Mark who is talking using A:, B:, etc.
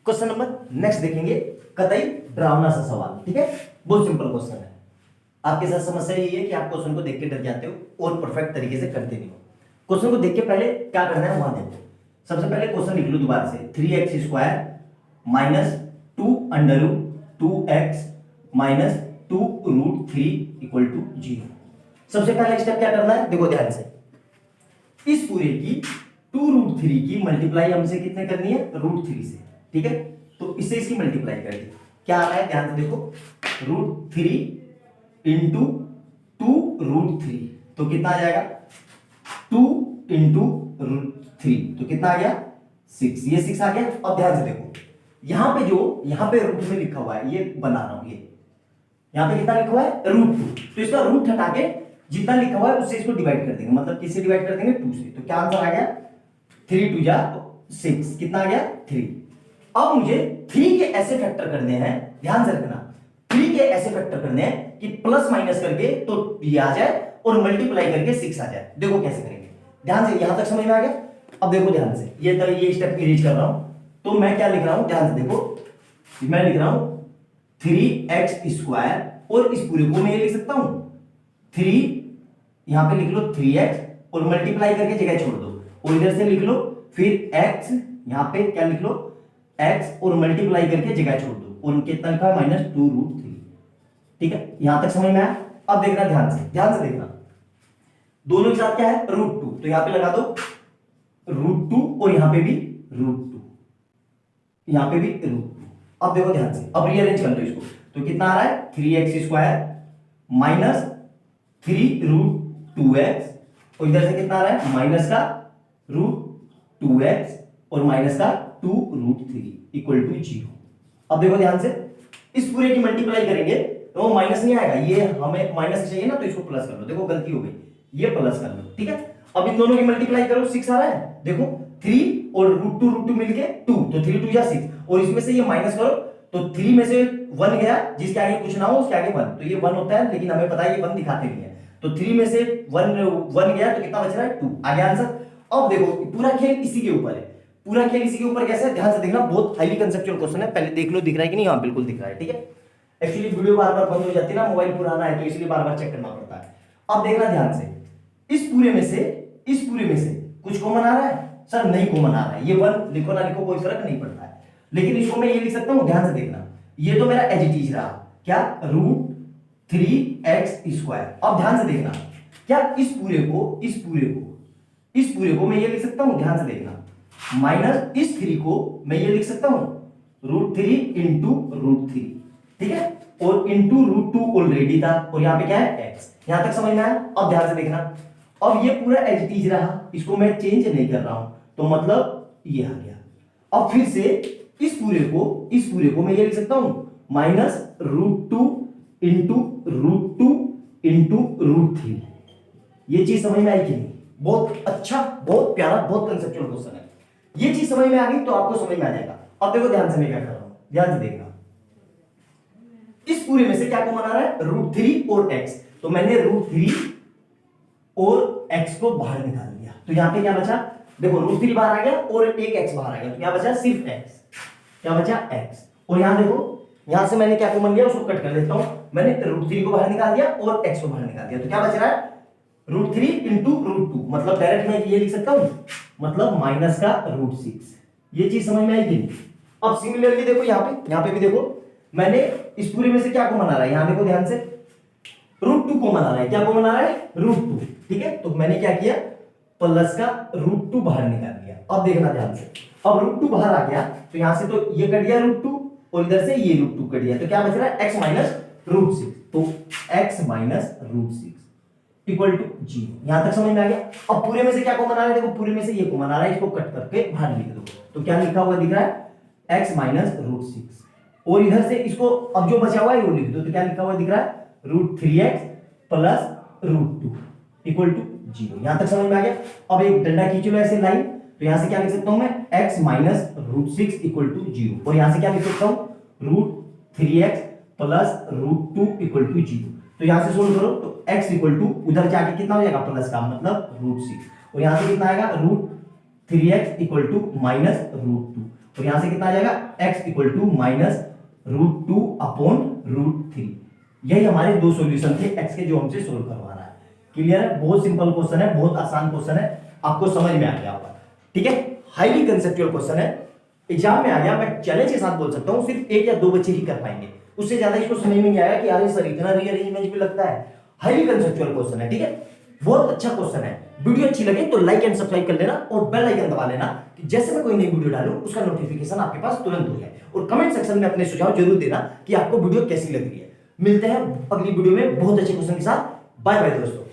A: Question number next देखेंगे, कतई डरावना सा सवाल। ठीक है, बहुत सिंपल क्वेश्चन है। आपके साथ समस्या यही है कि आप क्वेश्चन को देख के डर जाते हो और परफेक्ट तरीके से करते नहीं हो। क्वेश्चन को देख के पहले क्या करना है वहां देखो। सबसे पहले क्वेश्चन लिख लो दोबारा से, 3x square minus 2 under root 2x minus 2 root 3 equal to 0। सबसे पहला स्टेप क्या करना है, देखो ध्यान से, इस पूरे की 2 रूट 3 की मल्टीप्लाई हमसे कितने करनी है, रूट 3 से। ठीक है, तो इससे इसकी मल्टीप्लाई कर दी, क्या आ रहा है ध्यान से देखो, रूट 3 इंटू 2 रूट 3, तो कितना आ जाएगा 2 इंटू रूट 3, तो कितना आ गया 6, ये 6 आ गया। अब ध्यान से देखो, यहां पे जो यहां पे रूट में लिखा हुआ है, ये बना रहा हूं, ये यहां पे कितना लिखा हुआ है रूट 2, तो इसका रूट हटा के जितना लिखा हुआ है उससे इसको डिवाइड कर देंगे, मतलब किससे डिवाइड कर देंगे 2 से, तो क्या आंसर आ गया 3 2 जा 6, कितना आ गया 3। अब मुझे 3 के ऐसे फैक्टर करने हैं, ध्यान से रखना, 3 के ऐसे फैक्टर करने हैं कि प्लस माइनस करके तो ये आ जाए और मल्टीप्लाई करके 6 आ जाए। देखो कैसे करेंगे, ध्यान से, यहां तक समझ में आ गया। अब देखो ध्यान से, ये स्टेप इरेज कर रहा हूं, तो मैं क्या लिख रहा हूं ध्यान से देखो, मैं लिख रहा हूं 3x स्क्वायर, और इस पूरे को मैं ये लिख सकता हूं 3, यहां पे लिख लो 3x और मल्टीप्लाई करके जगह छोड़ दो, और इधर से लिख लो फिर x, यहां पे क्या लिख लो x और मल्टीप्लाई करके जगह छोड़ दो, और कितना लिखा है माइनस 2 रूट 3। ठीक है, यहां तक समझ में आया। अब देखना ध्यान से देखना, दोनों के साथ क्या है रूट 2, तो यहां पे लगा दो रूट 2 और यहां पे भी रूट 2, यहां पे भी रूट 2। अब देखो ध्यान से, अब रीअरेंज कर लो इसको, तो कितना आ रहा है 3x square minus 3 root 2x, और इधर से कितना आ रहा है माइनस का रूट 2x और माइनस का 2 रूट 3 इक्वल टू 0। अब देखो ध्यान से, इस पूरे की मल्टीप्लाई करेंगे तो वो माइनस नहीं आएगा, ये हमें माइनस चाहिए ना, तो इसको प्लस कर लो, देखो गलती हो गई, ये प्लस कर लो। ठीक है, अब इन दोनों की मल्टीप्लाई करो, 6 आ रहा है, देखो 3 और रूट 2 मिलके 2, तो 3 2 जा 6, और इसमें से ये माइनस करो, तो 3 में से 1 गया, जिसके आगे कुछ ना हो उसके आगे 1, तो ये 1 होता है, लेकिन हमें पता है ये 1 दिखाते नहीं है, तो 3 में से 1 गया, तो कितना बच रहा है 2, आ गया आंसर। अब देखो पूरा खेल इसी के ऊपर है, पूरा खेल इसी के ऊपर कैसे है, ध्यान से देखना, बहुत हाईली कंसेप्चुअल क्वेश्चन है, पहले देख लो दिख रहा है कि नहीं, हाँ बिल्कुल दिख रहा है। ठीक है, एक्चुअली वीडियो बार बार बंद हो जाती है ना, मोबाइल पुराना है तो इसलिए बार बार चेक करना पड़ता है। अब देखना ध्यान से, इस पूरे में से कुछ कॉमन आ रहा है, सर नहीं कॉमन आ रहा है, ये 1 लिखो ना लिखो कोई फर्क नहीं पड़ता है, लेकिन इसको मैं ये लिख सकता हूं, ध्यान से देखना, ये तो मेरा एज इट इज रहा, क्या रूट 3x स्क्वायर। अब ध्यान से देखना, क्या इस पूरे को मैं ये लिख सकता हूं, ध्यान से देखना, माइनस इस 3 को मैं ये लिख सकता हूं रूट 3 इंटू रूट 3। ठीक है, और इंटू रूट 2 ऑलरेडी था, और यहां पे क्या है x। यहां तक समझ में आया। अब ध्यान से देखना, अब ये पूरा एज इट इज रहा, इसको मैं चेंज नहीं कर रहा हूं, तो मतलब ये आ गया। अब फिर से इस पूरे को मैं ये लिख सकता हूं minus root 2 into root 2 into root 3। ये चीज समझ में आई कि नहीं, बहुत अच्छा, बहुत प्यारा, बहुत कंसेप्चुअल क्वेश्चन है। ये चीज समझ में आ गई तो आपको समझ में आ जाएगा। अब देखो ध्यान से मैं क्या कर रहा हूं, ध्यान से देखना, इस पूरे में से क्या कॉमन आ रहा है रूट 3 और x, तो मैंने रूट 3 और x को बाहर निकाल दिया, तो यहां पे क्या बचा, देखो रूट 3 बाहर आ गया और एक x बाहर आ गया, तो क्या बचा सिर्फ x, क्या बचा x। और यहां देखो, यहां से मैंने क्या कॉमन लिया उसको कट कर देता हूं, मैंने रूट 3 को बाहर निकाल दिया और x को बाहर निकाल दिया, तो क्या बच रहा है रूट 3 इंटू रूट 2, मतलब डायरेक्ट मैं ये लिख सकता हूं, मतलब माइनस का रूट 6। ये चीज समझ में आएगी। अब सिमिलरली देखो यहां पे भी देखो, मैंने इस पूरे में से क्या कॉमन आ रहा है, यहां देखो ध्यान से, रूट 2 कॉमन आ रहा है, क्या कॉमन आ रहा है रूट 2। ठीक है, तो मैंने क्या किया, प्लस का रूट 2 बाहर निकाल दिया। अब देखना ध्यान से, अब रूट 2 बाहर आ गया, तो यहां से तो ये कट गया रूट 2, और इधर से ये रूट 2 कट गया, तो क्या बच रहा है x माइनस रूट 6, तो x minus root 6 equal to 0। यहां तक समझ में आ गया। अब पूरे में से क्या कॉमन आ रहा है, देखो पूरे में से ये कॉमन आ रहा है, इसको कट करके बाहर लिख दो, तो क्या लिखा हुआ दिख रहा है x माइनस रूट 6, और इधर से इसको अब जो बचा हुआ है वो लिख दो, तो क्या लिखा हुआ दिख रहा है root 3x plus root 2 equal to 0। यहां तक समझ में आ गया। अब एक डंडा खींच लो ऐसे लाइन, तो यहां से क्या लिख सकता हूं मैं x minus root 6 equal to 0, और यहां से क्या लिख सकता हूं root 3x plus root 2 equal to 0। तो यहां से सोल्व करो, तो x इक्वल टू उधर जाके कितना हो जाएगा प्लस का, मतलब रूट 6, और यहां से कितना आएगा root 3x equal to minus root 2, तो यहां से कितना आ जाएगा x इक्वल टू माइनस √2/√3। यही हमारे दो सॉल्यूशन थे x के जो हमसे सोल्व करवा रहा है। क्लियर है? बहुत सिंपल क्वेश्चन है, बहुत आसान क्वेश्चन है, आपको समझ में आ गया होगा। ठीक है, हाईली कंसेप्चुअल क्वेश्चन है, एग्जाम में आ गया। मैं चैलेंज के साथ बोल सकता हूं सिर्फ 1 या 2 बच्चे ही कर पाएंगे, उससे ज्यादा इसको समझ में नहीं आएगा कि यार सर इतना रीअरेंजमेंट भी लगता है। हाईली कंसेप्चुअल क्वेश्चन है, ठीक है, बहुत अच्छा क्वेश्चन है। वीडियो अच्छी लगे तो लाइक एंड सब्सक्राइब कर लेना और बेल आइकन दबा लेना कि जैसे मैं कोई नई वीडियो डालूं उसका नोटिफिकेशन आपके पास तुरंत हो जाए। और कमेंट सेक्शन में अपने सुझाव जरूर देना कि आपको वीडियो कैसी लग रही है। मिलते हैं अगली वीडियो में बहुत अच्छे क्वेश्चन के साथ। बाय बाय दोस्तों।